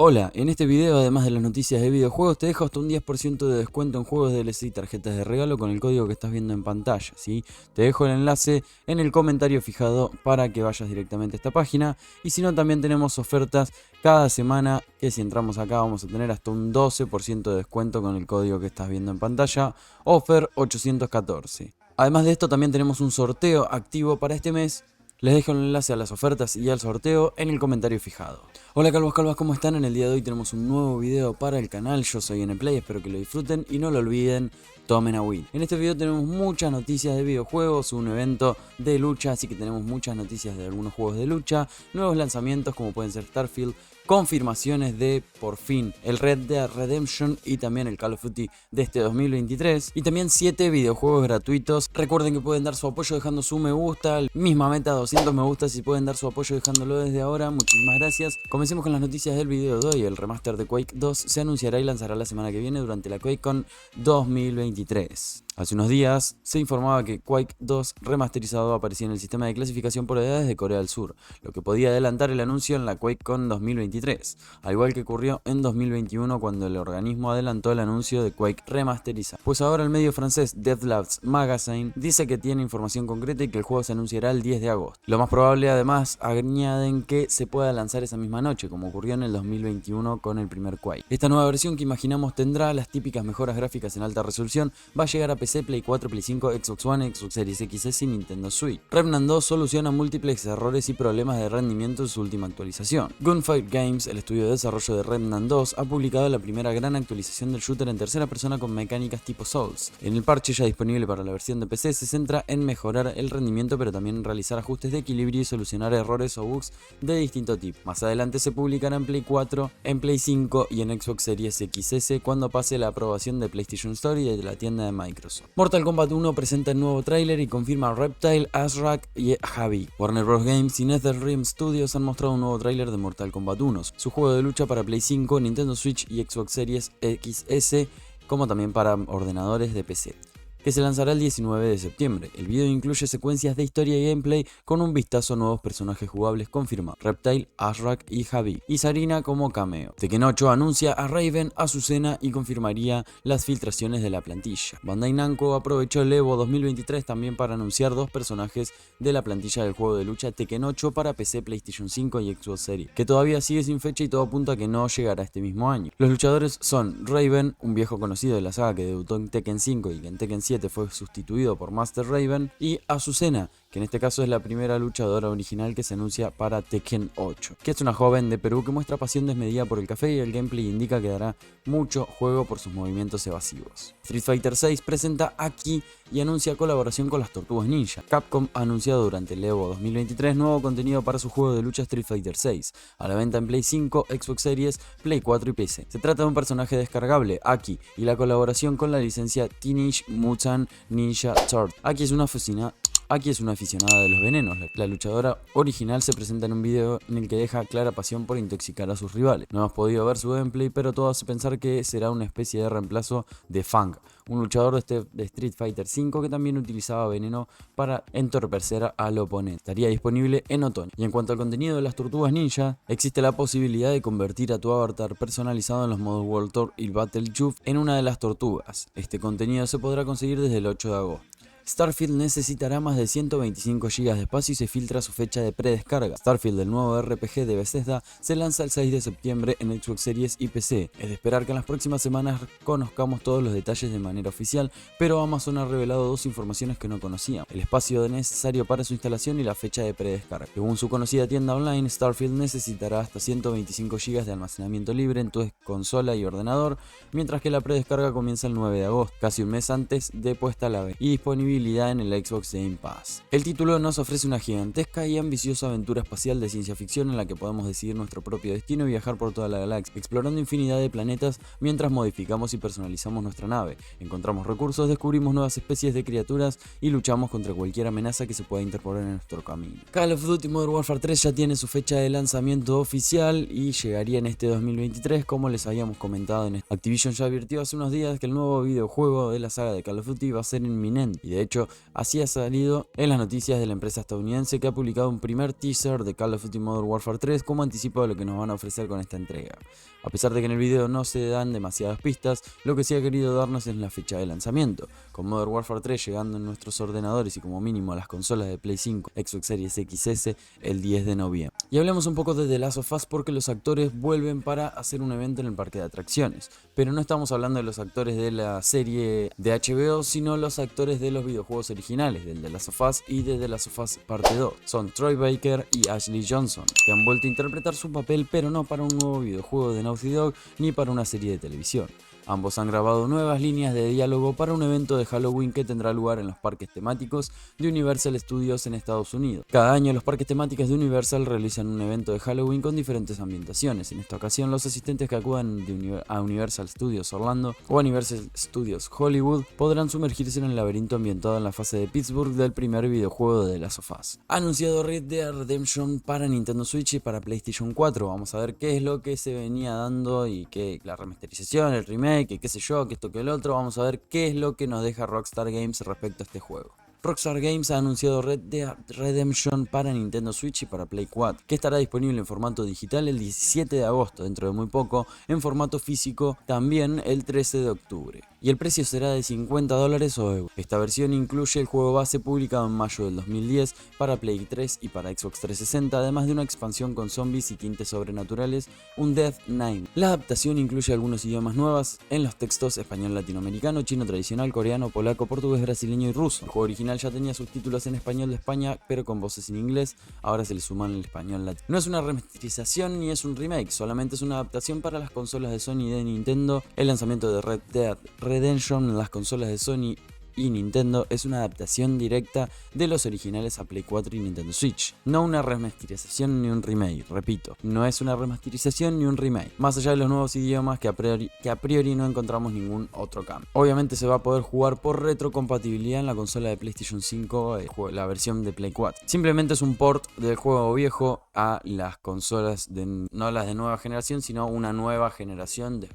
Hola, en este video, además de las noticias de videojuegos, te dejo hasta un 10% de descuento en juegos DLC y tarjetas de regalo con el código que estás viendo en pantalla, ¿sí? Te dejo el enlace en el comentario fijado para que vayas directamente a esta página. Y si no, también tenemos ofertas cada semana que si entramos acá vamos a tener hasta un 12% de descuento con el código que estás viendo en pantalla, Offer 814. Además de esto, también tenemos un sorteo activo para este mes. Les dejo el enlace a las ofertas y al sorteo en el comentario fijado. Hola calvos, ¿cómo están? En el día de hoy tenemos un nuevo video para el canal. Yo soy NPlay, espero que lo disfruten y no lo olviden, tomen a win. En este video tenemos muchas noticias de videojuegos, un evento de lucha, así que tenemos muchas noticias de algunos juegos de lucha, nuevos lanzamientos como pueden ser Starfield, confirmaciones de, por fin, el Red Dead Redemption y también el Call of Duty de este 2023 y también 7 videojuegos gratuitos. Recuerden que pueden dar su apoyo dejando su me gusta, misma meta 200 me gusta, si pueden dar su apoyo dejándolo desde ahora, muchísimas gracias. Comencemos con las noticias del video de hoy. El remaster de Quake 2 se anunciará y lanzará la semana que viene durante la QuakeCon 2023. Hace unos días se informaba que Quake 2 remasterizado aparecía en el sistema de clasificación por edades de Corea del Sur, lo que podía adelantar el anuncio en la QuakeCon 2023, al igual que ocurrió en 2021 cuando el organismo adelantó el anuncio de Quake remasterizado. Pues ahora el medio francés Deathlabs Magazine dice que tiene información concreta y que el juego se anunciará el 10 de agosto. Lo más probable, además, añaden que se pueda lanzar esa misma noche, como ocurrió en el 2021 con el primer Quake. Esta nueva versión, que imaginamos tendrá las típicas mejoras gráficas en alta resolución, va a llegar a PC, Play 4, Play 5, Xbox One, Xbox Series XS y Nintendo Switch. Remnant 2 soluciona múltiples errores y problemas de rendimiento en su última actualización. Gunfight Games, el estudio de desarrollo de Remnant 2, ha publicado la primera gran actualización del shooter en tercera persona con mecánicas tipo Souls. En el parche ya disponible para la versión de PC se centra en mejorar el rendimiento, pero también en realizar ajustes de equilibrio y solucionar errores o bugs de distinto tipo. Más adelante se publicará en Play 4, en Play 5 y en Xbox Series XS cuando pase la aprobación de PlayStation Store y de la tienda de Microsoft. Mortal Kombat 1 presenta el nuevo tráiler y confirma a Reptile, Azrak y Javi. Warner Bros. Games y NetherRealm Studios han mostrado un nuevo tráiler de Mortal Kombat 1, su juego de lucha para Play 5, Nintendo Switch y Xbox Series XS, como también para ordenadores de PC, que se lanzará el 19 de septiembre. El video incluye secuencias de historia y gameplay con un vistazo a nuevos personajes jugables confirmados: Reptile, Azrak y Javi, y Sarina como cameo. Tekken 8 anuncia a Raven, Azucena y confirmaría las filtraciones de la plantilla. Bandai Namco aprovechó el Evo 2023 también para anunciar dos personajes de la plantilla del juego de lucha Tekken 8 para PC, PlayStation 5 y Xbox Series, que todavía sigue sin fecha y todo apunta a que no llegará este mismo año. Los luchadores son Raven, un viejo conocido de la saga que debutó en Tekken 5 y que en Tekken 7 fue sustituido por Master Raven, y Azucena, que en este caso es la primera luchadora original que se anuncia para Tekken 8, que es una joven de Perú que muestra pasión desmedida por el café y el gameplay indica que dará mucho juego por sus movimientos evasivos. Street Fighter 6 presenta Aki y anuncia colaboración con las Tortugas Ninja. Capcom ha anunciado durante el Evo 2023 nuevo contenido para su juego de lucha Street Fighter 6, a la venta en Play 5, Xbox Series, Play 4 y PC. Se trata de un personaje descargable, Aki, y la colaboración con la licencia Teenage Mutant Ninja Turtles. Aki es una aficionada de los venenos. La luchadora original se presenta en un video en el que deja clara pasión por intoxicar a sus rivales. No hemos podido ver su gameplay, pero todo hace pensar que será una especie de reemplazo de Fang, un luchador de Street Fighter V que también utilizaba veneno para entorpecer al oponente. Estaría disponible en otoño. Y en cuanto al contenido de las Tortugas Ninja, existe la posibilidad de convertir a tu avatar personalizado en los modos World Tour y Battle Youth en una de las tortugas. Este contenido se podrá conseguir desde el 8 de agosto. Starfield necesitará más de 125 GB de espacio y se filtra su fecha de predescarga. Starfield, el nuevo RPG de Bethesda, se lanza el 6 de septiembre en Xbox Series y PC. Es de esperar que en las próximas semanas conozcamos todos los detalles de manera oficial, pero Amazon ha revelado dos informaciones que no conocíamos: el espacio necesario para su instalación y la fecha de predescarga. Según su conocida tienda online, Starfield necesitará hasta 125 GB de almacenamiento libre en tu consola y ordenador, mientras que la predescarga comienza el 9 de agosto, casi un mes antes de puesta a la venta, y disponible en el Xbox Game Pass. El título nos ofrece una gigantesca y ambiciosa aventura espacial de ciencia ficción en la que podemos decidir nuestro propio destino y viajar por toda la galaxia, explorando infinidad de planetas mientras modificamos y personalizamos nuestra nave. Encontramos recursos, descubrimos nuevas especies de criaturas y luchamos contra cualquier amenaza que se pueda interponer en nuestro camino. Call of Duty Modern Warfare 3 ya tiene su fecha de lanzamiento oficial y llegaría en este 2023, como les habíamos comentado. Activision ya advirtió hace unos días que el nuevo videojuego de la saga de Call of Duty va a ser inminente, y de hecho, así ha salido en las noticias de la empresa estadounidense, que ha publicado un primer teaser de Call of Duty Modern Warfare 3 como anticipo de lo que nos van a ofrecer con esta entrega. A pesar de que en el video no se dan demasiadas pistas, lo que sí ha querido darnos es la fecha de lanzamiento, con Modern Warfare 3 llegando en nuestros ordenadores y como mínimo a las consolas de Play 5, Xbox Series XS el 10 de noviembre. Y hablemos un poco de The Last of Us porque los actores vuelven para hacer un evento en el parque de atracciones, pero no estamos hablando de los actores de la serie de HBO, sino los actores de los videojuegos originales, del The Last of Us y de The Last of Us Parte 2. Son Troy Baker y Ashley Johnson, que han vuelto a interpretar su papel, pero no para un nuevo videojuego de Naughty Dog ni para una serie de televisión. Ambos han grabado nuevas líneas de diálogo para un evento de Halloween que tendrá lugar en los parques temáticos de Universal Studios en Estados Unidos. Cada año los parques temáticos de Universal realizan un evento de Halloween con diferentes ambientaciones. En esta ocasión los asistentes que acudan a Universal Studios Orlando o a Universal Studios Hollywood podrán sumergirse en el laberinto ambientado en la fase de Pittsburgh del primer videojuego de The Last of Us. Ha anunciado Red Dead Redemption para Nintendo Switch y para PlayStation 4. Vamos a ver qué es lo que se venía dando y que la remasterización, el remake, que qué sé yo, que esto que el otro. Vamos a ver qué es lo que nos deja Rockstar Games respecto a este juego. Rockstar Games ha anunciado Red Dead Redemption para Nintendo Switch y para Play 4, que estará disponible en formato digital el 17 de agosto, dentro de muy poco, en formato físico también el 13 de octubre. Y el precio será de $50 o euros. Esta versión incluye el juego base publicado en mayo del 2010 para Play 3 y para Xbox 360, además de una expansión con zombies y tintes sobrenaturales, un Death Nine. La adaptación incluye algunos idiomas nuevos en los textos: español latinoamericano, chino tradicional, coreano, polaco, portugués, brasileño y ruso. El juego original ya tenía subtítulos en español de España, pero con voces en inglés. Ahora se le suman el español latino. No es una remasterización ni es un remake, solamente es una adaptación para las consolas de Sony y de Nintendo. El lanzamiento de Red Dead Redemption en las consolas de Sony y Nintendo es una adaptación directa de los originales a Play 4 y Nintendo Switch, no una remasterización ni un remake. Repito, no es una remasterización ni un remake, más allá de los nuevos idiomas que a priori no encontramos ningún otro cambio. Obviamente se va a poder jugar por retrocompatibilidad en la consola de PlayStation 5, la versión de Play 4. Simplemente es un port del juego viejo a las consolas, no las de nueva generación, sino una nueva generación de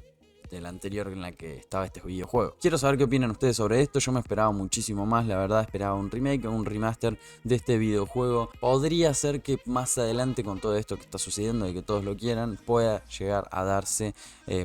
la anterior en la que estaba este videojuego. Quiero saber qué opinan ustedes sobre esto. Yo me esperaba muchísimo más, la verdad. Esperaba un remake o un remaster de este videojuego. Podría ser que más adelante, con todo esto que está sucediendo y que todos lo quieran, pueda llegar a darse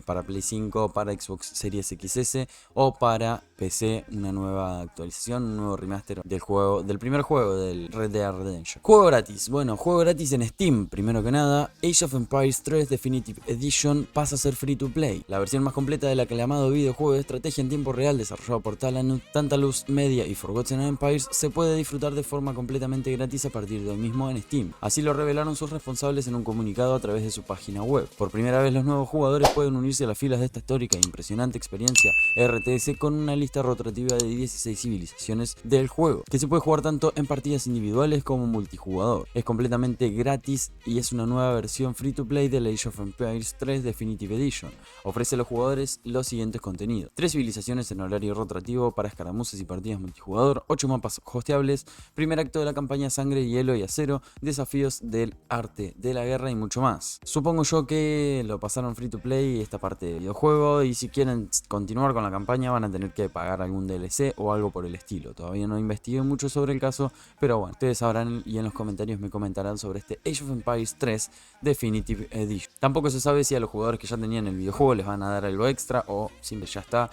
para Play 5, para Xbox Series XS o para PC una nueva actualización, un nuevo remaster del juego, del primer juego del Red Dead Redemption. Juego gratis. Bueno, juego gratis en Steam. Primero que nada, Age of Empires 3 Definitive Edition pasa a ser free to play. La versión más completa del aclamado videojuego de estrategia en tiempo real desarrollado por Tantalus Media y Forgotten Empires se puede disfrutar de forma completamente gratis a partir de hoy mismo en Steam. Así lo revelaron sus responsables en un comunicado a través de su página web. Por primera vez los nuevos jugadores pueden unirse a las filas de esta histórica e impresionante experiencia RTS con una lista rotativa de 16 civilizaciones del juego, que se puede jugar tanto en partidas individuales como multijugador. Es completamente gratis y es una nueva versión free to play de Age of Empires 3 Definitive Edition. Ofrece a los jugadores los siguientes contenidos: 3 civilizaciones en horario rotativo para escaramuzas y partidas multijugador, 8 mapas hosteables, primer acto de la campaña Sangre, Hielo y Acero, desafíos del arte de la guerra y mucho más. Supongo yo que lo pasaron free to play esta parte del videojuego, y si quieren continuar con la campaña van a tener que pagar algún DLC o algo por el estilo. Todavía no investigué mucho sobre el caso, pero bueno, ustedes sabrán y en los comentarios me comentarán sobre este Age of Empires 3 Definitive Edition. Tampoco se sabe si a los jugadores que ya tenían el videojuego les van a dar algo extra o simple ya está,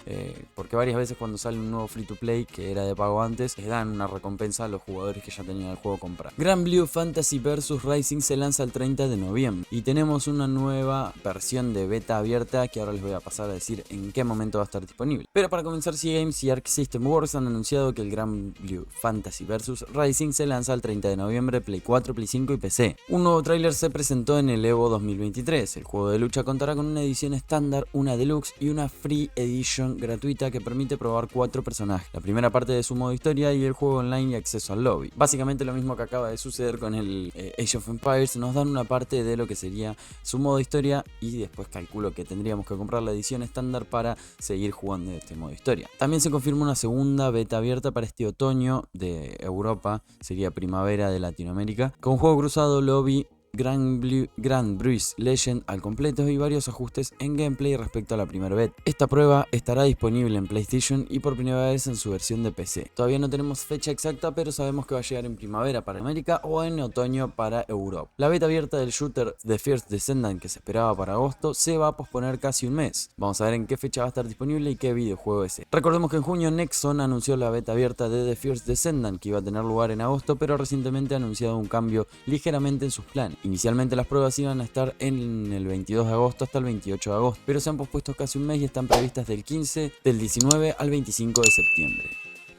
porque varias veces cuando sale un nuevo free to play que era de pago antes, les dan una recompensa a los jugadores que ya tenían el juego comprado. Grand Blue Fantasy vs Rising se lanza el 30 de noviembre y tenemos una nueva versión de beta abierta que ahora les voy a pasar a decir en qué momento va a estar disponible. Pero para comenzar, C-Games y Arc System Works han anunciado que el Grand Blue Fantasy vs Rising se lanza el 30 de noviembre Play 4, Play 5 y PC. Un nuevo tráiler se presentó en el Evo 2023. El juego de lucha contará con una edición estándar, una deluxe y una Free Edition gratuita que permite probar 4 personajes, la primera parte de su modo historia y el juego online y acceso al lobby. Básicamente lo mismo que acaba de suceder con el Age of Empires. Nos dan una parte de lo que sería su modo historia y después calculo que tendríamos que comprar la edición estándar para seguir jugando este modo historia. También se confirma una segunda beta abierta para este otoño de Europa, sería primavera de Latinoamérica, con juego cruzado, lobby Grand Bruce Legend al completo y varios ajustes en gameplay respecto a la primera beta. Esta prueba estará disponible en PlayStation y por primera vez en su versión de PC. Todavía no tenemos fecha exacta, pero sabemos que va a llegar en primavera para América o en otoño para Europa. La beta abierta del shooter The First Descendant, que se esperaba para agosto, se va a posponer casi un mes. Vamos a ver en qué fecha va a estar disponible y qué videojuego es ese. Recordemos que en junio Nexon anunció la beta abierta de The First Descendant, que iba a tener lugar en agosto, pero recientemente ha anunciado un cambio ligeramente en sus planes. Inicialmente las pruebas iban a estar en el 22 de agosto hasta el 28 de agosto, pero se han pospuesto casi un mes y están previstas del 19 al 25 de septiembre.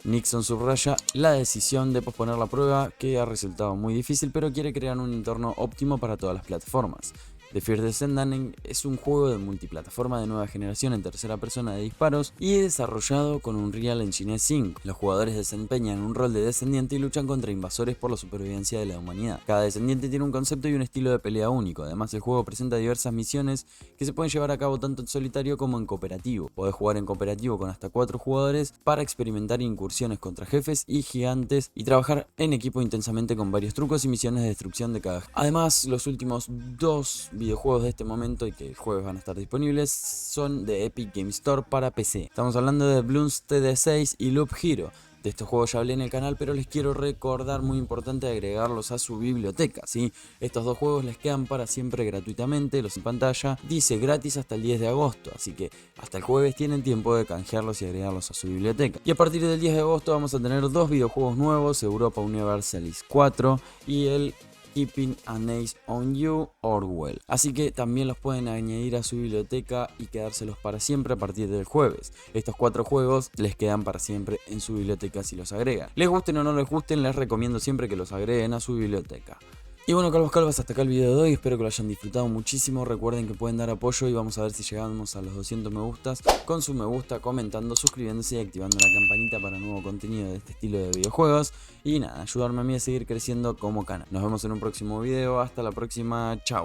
Nexon subraya la decisión de posponer la prueba, que ha resultado muy difícil, pero quiere crear un entorno óptimo para todas las plataformas. The First Descendant es un juego de multiplataforma de nueva generación en tercera persona de disparos y desarrollado con Unreal Engine 5. Los jugadores desempeñan un rol de descendiente y luchan contra invasores por la supervivencia de la humanidad. Cada descendiente tiene un concepto y un estilo de pelea único. Además, el juego presenta diversas misiones que se pueden llevar a cabo tanto en solitario como en cooperativo. Podés jugar en cooperativo con hasta 4 jugadores para experimentar incursiones contra jefes y gigantes y trabajar en equipo intensamente con varios trucos y misiones de destrucción de cada. Además, los últimos 2 videojuegos de este momento y que el jueves van a estar disponibles son de Epic Game Store para PC. Estamos hablando de Bloons TD6 y Loop Hero. De estos juegos ya hablé en el canal, pero les quiero recordar, muy importante, agregarlos a su biblioteca, ¿sí? Estos 2 juegos les quedan para siempre gratuitamente, los en pantalla, dice gratis hasta el 10 de agosto, así que hasta el jueves tienen tiempo de canjearlos y agregarlos a su biblioteca. Y a partir del 10 de agosto vamos a tener 2 videojuegos nuevos, Europa Universalis 4 y el Keeping an Ace on You Orwell. Así que también los pueden añadir a su biblioteca y quedárselos para siempre a partir del jueves. Estos 4 juegos les quedan para siempre en su biblioteca si los agregan. Les gusten o no les gusten, les recomiendo siempre que los agreguen a su biblioteca. Y bueno, calvos, hasta acá el video de hoy, espero que lo hayan disfrutado muchísimo. Recuerden que pueden dar apoyo y vamos a ver si llegamos a los 200 me gustas con su me gusta, comentando, suscribiéndose y activando la campanita para nuevo contenido de este estilo de videojuegos. Y nada, ayudarme a mí a seguir creciendo como canal. Nos vemos en un próximo video, hasta la próxima, chau.